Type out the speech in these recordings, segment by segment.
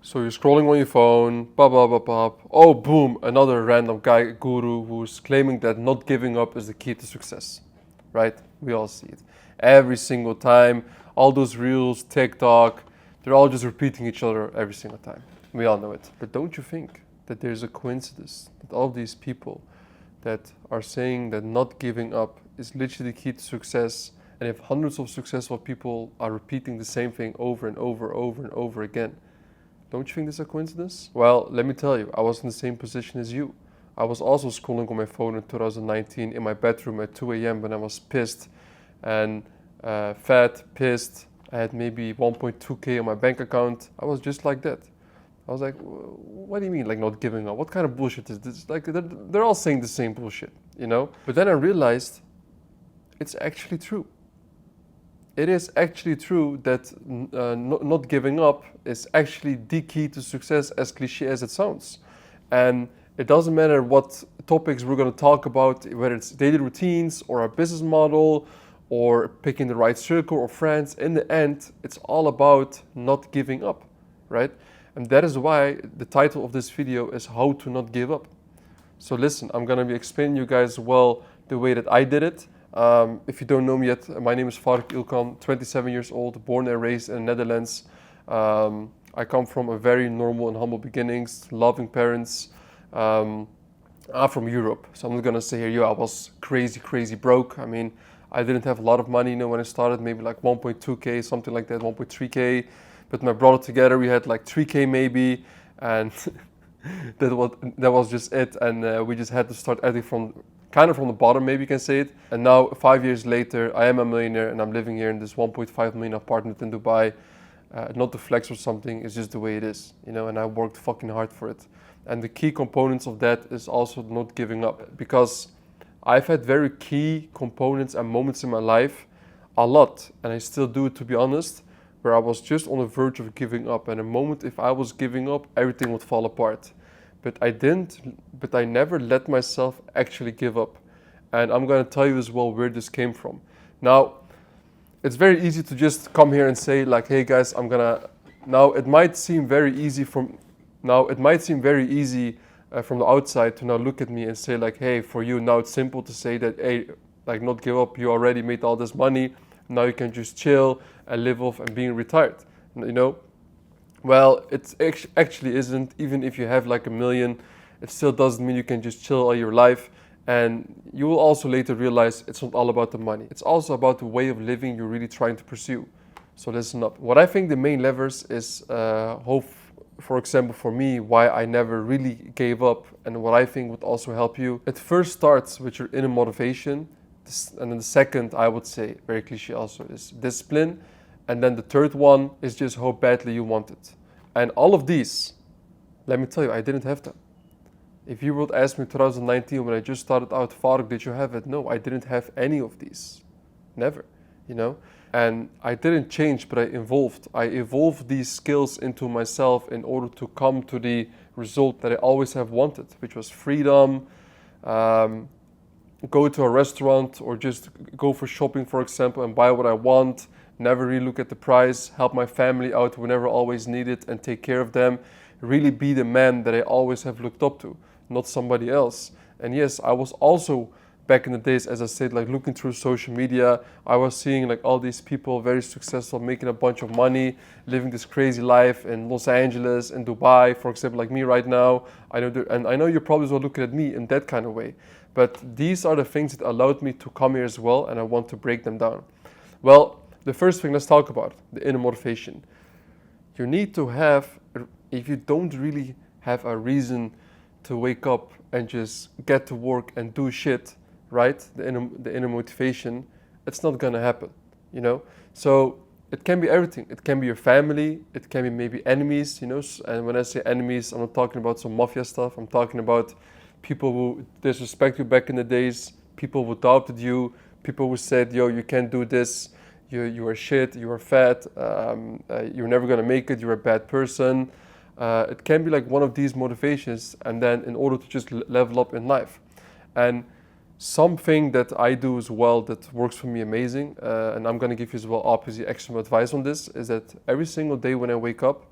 So you're scrolling on your phone, blah, blah, blah, blah. Oh, boom, another random guy, guru, who's claiming that not giving up is the key to success, right? We all see it. Every single time, all those reels, TikTok, they're all just repeating each other every single time. We all know it. But don't you think that there's a coincidence that all these people that are saying that not giving up is literally the key to success, and if hundreds of successful people are repeating the same thing over and over again, don't you think this is a coincidence? Well, let me tell you, I was in the same position as you. I was also scrolling on my phone in 2019 in my bedroom at 2 a.m. when I was pissed and fat, pissed. I had maybe 1.2k on my bank account. I was just like that. I was like, what do you mean, like not giving up? What kind of bullshit is this? Like, they're all saying the same bullshit, you know? But then I realized it's actually true. It is actually true that not giving up is actually the key to success, as cliche as it sounds. And it doesn't matter what topics we're going to talk about, whether it's daily routines or our business model or picking the right circle or friends. In the end, it's all about not giving up, right? And that is why the title of this video is How to Not Give Up. So listen, I'm going to be explaining you guys well the way that I did it. If you don't know me yet, my name is Fark Ilkan, 27 years old, born and raised in the Netherlands. I come from a very normal and humble beginnings, loving parents. I'm from Europe, so I'm not gonna say here, I was crazy broke. I mean, I didn't have a lot of money, when I started, maybe like 1.2k, something like that, 1.3k. But my brother together, we had like 3k maybe, and that was just it. And we just had to start everything from the bottom, maybe you can say it. And now, 5 years later, I am a millionaire and I'm living here in this 1.5 million apartment in Dubai. Not to flex or something, it's just the way it is, and I worked fucking hard for it. And the key components of that is also not giving up, because I've had very key components and moments in my life, a lot, and I still do it, to be honest, where I was just on the verge of giving up. And a moment, if I was giving up, everything would fall apart. But I never let myself actually give up. And I'm going to tell you as well where this came from. Now, it's very easy to just come here and say like, hey guys, now it might seem very easy from the outside to now look at me and say like, hey, for you now it's simple to say that, hey, like not give up, you already made all this money, now you can just chill and live off and being retired, Well, it actually isn't. Even if you have like $1 million, it still doesn't mean you can just chill all your life. And you will also later realize it's not all about the money. It's also about the way of living you're really trying to pursue. So listen up. What I think the main levers is, for example, for me, why I never really gave up, and what I think would also help you. It first starts with your inner motivation. And then the second, I would say, very cliche also, is discipline. And then the third one is just how badly you want it. And all of these, let me tell you, I didn't have them. If you would ask me 2019 when I just started out, Fark, did you have it? No, I didn't have any of these. Never, And I didn't change, but I evolved. I evolved these skills into myself in order to come to the result that I always have wanted, which was freedom, go to a restaurant or just go for shopping, for example, and buy what I want. Never really look at the price, help my family out whenever always needed and take care of them. Really be the man that I always have looked up to, not somebody else. And yes, I was also back in the days, as I said, like looking through social media, I was seeing like all these people very successful, making a bunch of money, living this crazy life in Los Angeles and Dubai, for example, like me right now. I know you're probably well looking at me in that kind of way. But these are the things that allowed me to come here as well, and I want to break them down. Well, the first thing, let's talk about the inner motivation. You need to have, if you don't really have a reason to wake up and just get to work and do shit, right? The inner motivation, it's not gonna happen, So it can be everything. It can be your family. It can be maybe enemies, And when I say enemies, I'm not talking about some mafia stuff. I'm talking about people who disrespect you back in the days, people who doubted you, people who said, yo, you can't do this. You are shit, you are fat, you're never gonna make it, you're a bad person. It can be like one of these motivations, and then in order to just level up in life. And something that I do as well that works for me amazing, and I'm gonna give you as well obviously extra advice on this, is that every single day when I wake up,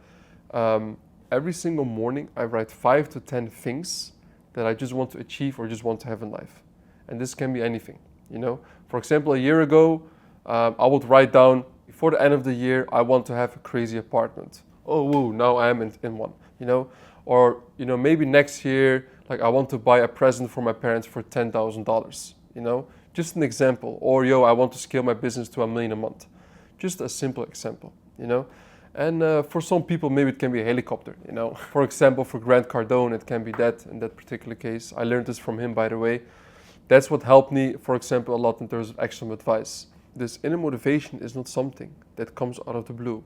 every single morning I write 5 to 10 things that I just want to achieve or just want to have in life. And this can be anything, you know. For example, a year ago, I would write down, before the end of the year, I want to have a crazy apartment. Oh, woo, now I am in one, you know. Or, you know, maybe next year, like I want to buy a present for my parents for $10,000, you know. Just an example. Or, yo, I want to scale my business to $1 million a month. Just a simple example, you know. And for some people, maybe it can be a helicopter, you know. For example, for Grant Cardone, it can be that in that particular case. I learned this from him, by the way. That's what helped me, for example, a lot in terms of action advice. This inner motivation is not something that comes out of the blue.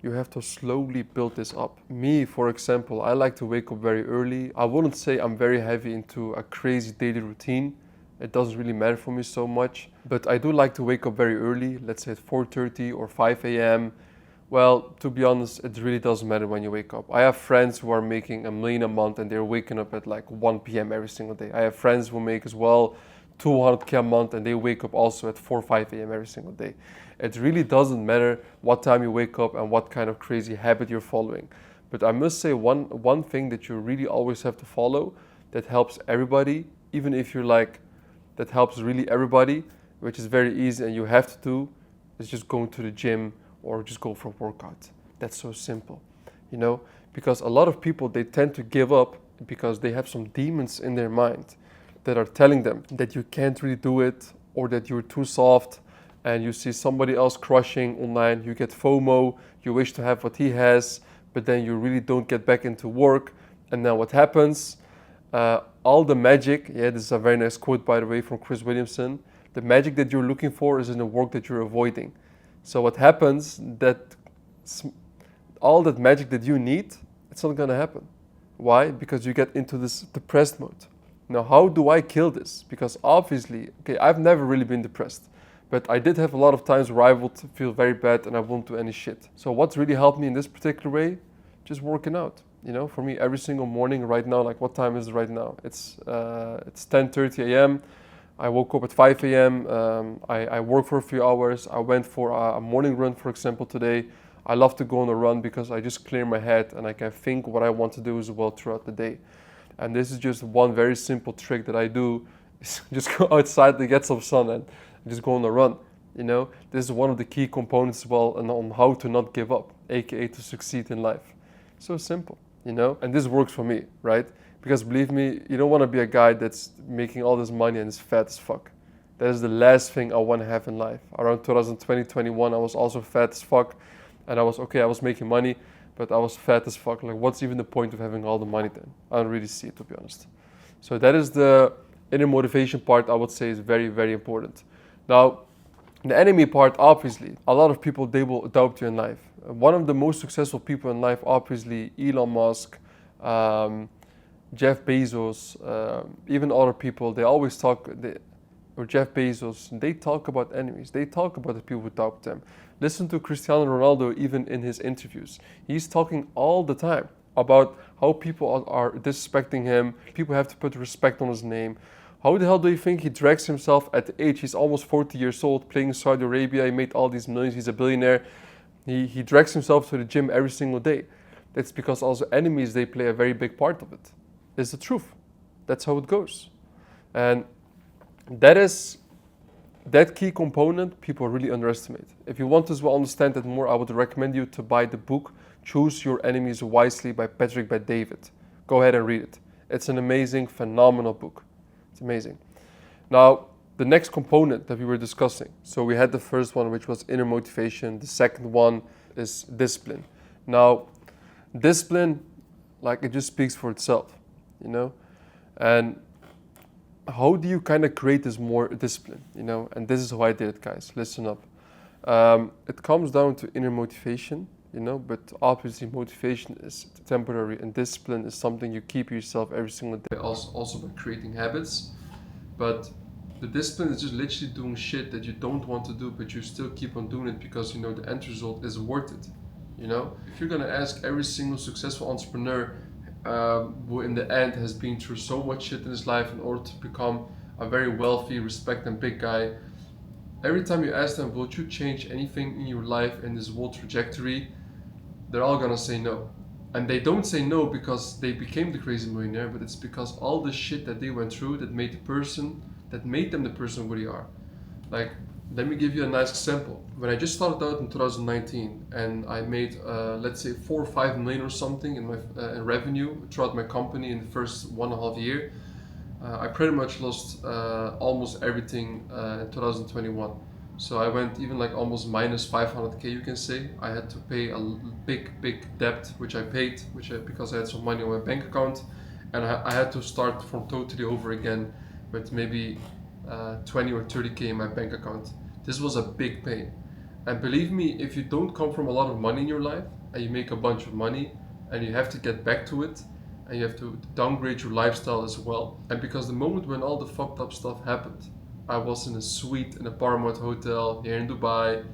You have to slowly build this up. Me, for example, I like to wake up very early. I wouldn't say I'm very heavy into a crazy daily routine. It doesn't really matter for me so much. But I do like to wake up very early, let's say at 4:30 or 5 a.m. Well, to be honest, it really doesn't matter when you wake up. I have friends who are making $1 million a month and they're waking up at like 1 p.m. every single day. I have friends who make as well 200K a month and they wake up also at 4 or 5 a.m. every single day. It really doesn't matter what time you wake up and what kind of crazy habit you're following. But I must say one thing that you really always have to follow that helps everybody, even if you're like, that helps really everybody, which is very easy and you have to do, is just going to the gym or just go for a workout. That's so simple, you know, because a lot of people, they tend to give up because they have some demons in their mind that are telling them that you can't really do it or that you're too soft, and you see somebody else crushing online, you get FOMO, you wish to have what he has, but then you really don't get back into work. And then what happens? All the magic, yeah, this is a very nice quote, by the way, from Chris Williamson. The magic that you're looking for is in the work that you're avoiding. So what happens, that all that magic that you need, it's not going to happen. Why? Because you get into this depressed mode. Now, how do I kill this? Because obviously, okay, I've never really been depressed, but I did have a lot of times where I would feel very bad and I won't do any shit. So what's really helped me in this particular way? Just working out. You know, for me, every single morning right now, like what time is it right now? It's 10:30 a.m. I woke up at 5 a.m. I worked for a few hours. I went for a morning run, for example, today. I love to go on a run because I just clear my head and I can think what I want to do as well throughout the day. And this is just one very simple trick that I do, is just go outside to get some sun and just go on a run. You know, this is one of the key components as well on how to not give up, aka to succeed in life. So simple, you know, and this works for me, right? Because believe me, you don't want to be a guy that's making all this money and is fat as fuck. That is the last thing I want to have in life. Around 2020, 21, I was also fat as fuck. And I was making money, but I was fat as fuck. Like, what's even the point of having all the money then? I don't really see it, to be honest. So that is the inner motivation part, I would say, is very, very important. Now, the enemy part, obviously, a lot of people, they will doubt you in life. One of the most successful people in life, obviously, Elon Musk, Jeff Bezos, even other people, they always talk, or Jeff Bezos, they talk about enemies. They talk about the people who doubt them. Listen to Cristiano Ronaldo, even in his interviews. He's talking all the time about how people are disrespecting him. People have to put respect on his name. How the hell do you think he drags himself at the age? He's almost 40 years old, playing in Saudi Arabia. He made all these millions. He's a billionaire. He drags himself to the gym every single day. That's because also enemies, they play a very big part of it. It's the truth. That's how it goes. And that key component people really underestimate. If you want to as well understand that more, I would recommend you to buy the book Choose Your Enemies Wisely by Patrick Bet-David. Go ahead and read it. It's an amazing, phenomenal book. It's amazing. Now, the next component that we were discussing. So we had the first one, which was inner motivation. The second one is discipline. Now, discipline, like, it just speaks for itself, you know? And how do you kind of create this more discipline, you know? And this is how I did it, guys. Listen up. It comes down to inner motivation, you know, but obviously motivation is temporary and discipline is something you keep yourself every single day, also by creating habits. But the discipline is just literally doing shit that you don't want to do, but you still keep on doing it because you know the end result is worth it, you know? If you're gonna ask every single successful entrepreneur who in the end has been through so much shit in his life in order to become a very wealthy, respected and big guy, every time you ask them, will you change anything in your life in this whole trajectory? They're all gonna say no. And they don't say no because they became the crazy millionaire, but it's because all the shit that they went through that made them the person who they are. Like, let me give you a nice example. When I just started out in 2019 and I made, let's say, 4 or 5 million or something in my in revenue throughout my company in the first 1.5 year, I pretty much lost almost everything in 2021. So I went even like almost minus 500k, you can say. I had to pay a big debt, which I paid, because I had some money on my bank account, and I had to start from totally over again with maybe 20 or 30k in my bank account. This was a big pain. And believe me, if you don't come from a lot of money in your life and you make a bunch of money and you have to get back to it and you have to downgrade your lifestyle as well. And because the moment when all the fucked up stuff happened, I was in a suite in a Paramount hotel here in Dubai,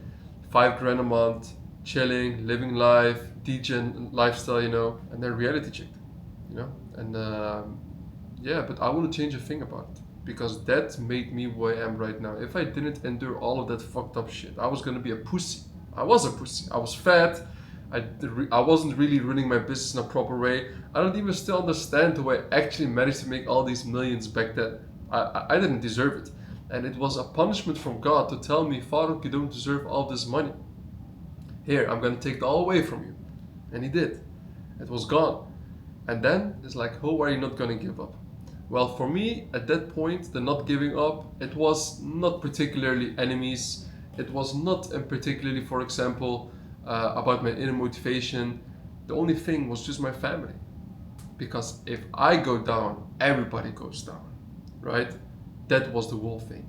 5 grand a month, chilling, living life, DJ lifestyle, and then reality checked, and yeah, but I wouldn't change a thing about it because that made me who I am right now. If I didn't endure all of that fucked up shit, I was gonna be a pussy. I was a pussy. I was fat. I wasn't really running my business in a proper way. I don't even still understand how I actually managed to make all these millions back then. I didn't deserve it. And it was a punishment from God to tell me, Farouk, you don't deserve all this money. Here, I'm gonna take it all away from you. And he did. It was gone. And then it's like, how are you not gonna give up? Well, for me, at that point, the not giving up, it was not particularly enemies. It was not particularly, for example, about my inner motivation. The only thing was just my family. Because if I go down, everybody goes down, right? That was the whole thing.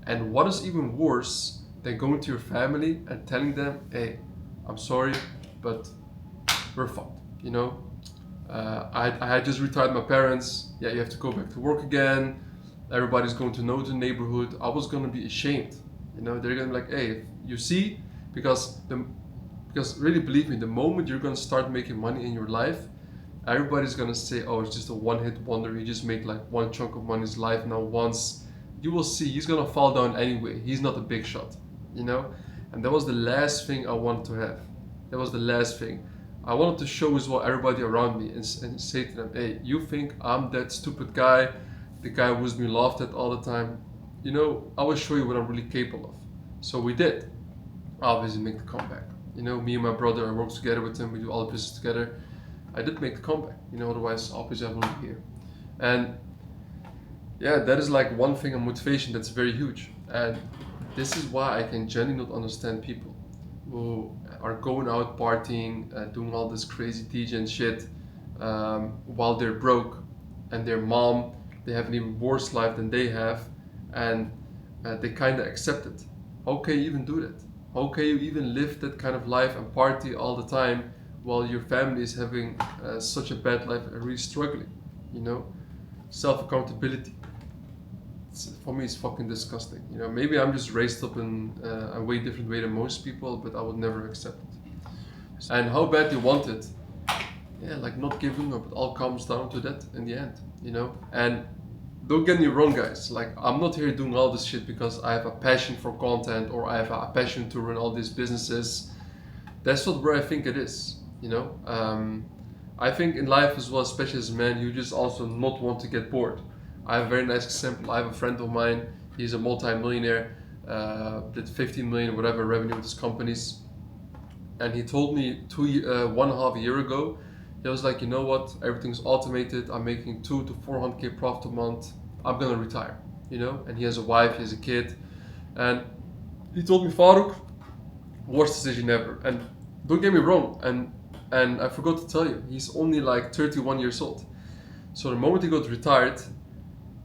And what is even worse than going to your family and telling them, hey, I'm sorry, but we're fucked, I had just retired my parents. Yeah, you have to go back to work again. Everybody's going to know the neighborhood. I was gonna be ashamed. They're gonna be like, hey, you see, because really believe me, the moment you're gonna start making money in your life, everybody's gonna say, oh, it's just a one-hit wonder. He just made like one chunk of money in his life now once. You will see, he's gonna fall down anyway. He's not a big shot, And that was the last thing I wanted to have. That was the last thing. I wanted to show as well everybody around me and say to them, hey, you think I'm that stupid guy, the guy who's been laughed at all the time? I will show you what I'm really capable of. So we did, obviously, make the comeback. Me and my brother, I work together with him, we do all the business together. I did make the comeback, otherwise obviously I wouldn't be here. And yeah, that is like one thing, a motivation that's very huge. And this is why I can genuinely not understand people who are going out partying, doing all this crazy DJ and shit, while they're broke, and their mom, they have an even worse life than they have, and they kind of accept it. How can you even do that? How can you even live that kind of life and party all the time while your family is having such a bad life and really struggling? Self accountability. For me, it's fucking disgusting. Maybe I'm just raised up in a way different way than most people, but I would never accept it. And how bad they want it, yeah, like not giving up, it all comes down to that in the end, And don't get me wrong, guys. Like, I'm not here doing all this shit because I have a passion for content or I have a passion to run all these businesses. That's not where I think it is, I think in life as well, especially as a man, you just also not want to get bored. I have a very nice example. I have a friend of mine. He's a multi-millionaire, did 15 million or whatever revenue with his companies. And he told me 1.5 years ago, he was like, you know what? Everything's automated. I'm making 200 to 400k profit a month. I'm gonna retire, And he has a wife, he has a kid, and he told me, Farouk, worst decision ever. And don't get me wrong. And I forgot to tell you, he's only like 31 years old. So the moment he got retired,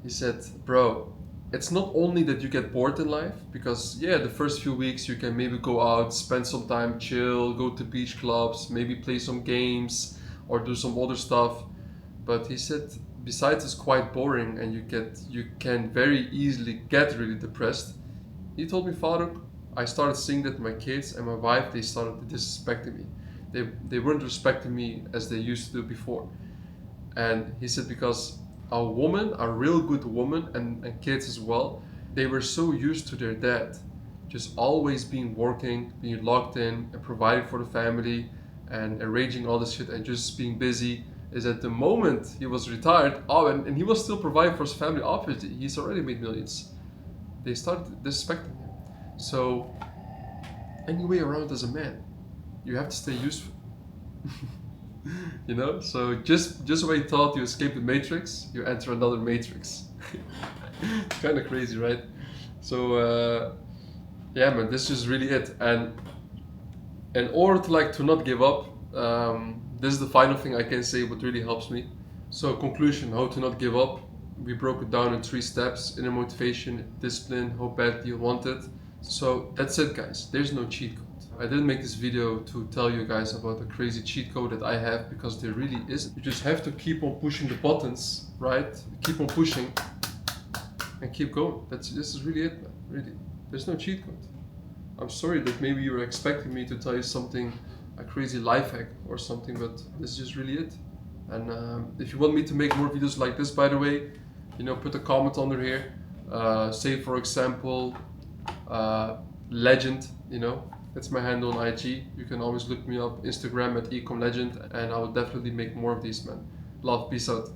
he said, bro, it's not only that you get bored in life, because yeah, the first few weeks you can maybe go out, spend some time, chill, go to beach clubs, maybe play some games or do some other stuff. But he said, besides it's quite boring and you can very easily get really depressed. He told me, Farouk, I started seeing that my kids and my wife, they started disrespecting me. They weren't respecting me as they used to do before. And he said, because a woman, a real good woman, and kids as well, they were so used to their dad just always being working, being locked in and providing for the family, and arranging all this shit and just being busy, is at the moment he was retired, and he was still providing for his family. Obviously, he's already made millions. They started disrespecting him. So, any way around as a man, you have to stay useful. You know? So just when you thought you escaped the matrix, you enter another matrix. It's kind of crazy, right? So yeah, man, this is really it. And in order to not give up, this is the final thing I can say what really helps me. So conclusion, how to not give up. We broke it down in 3 steps: inner motivation, discipline, how badly you want it. So that's it, guys. There's no cheat code. I didn't make this video to tell you guys about a crazy cheat code that I have, because there really isn't. You just have to keep on pushing the buttons, right? Keep on pushing and keep going. This is really it, man. Really. There's no cheat code. I'm sorry that maybe you were expecting me to tell you something, a crazy life hack or something, but this is just really it. And if you want me to make more videos like this, by the way, you know, put a comment under here. Say, for example, Legend, you know, that's my handle on IG. You can always look me up, Instagram at ecomlegend, and I will definitely make more of these, man. Love, peace out.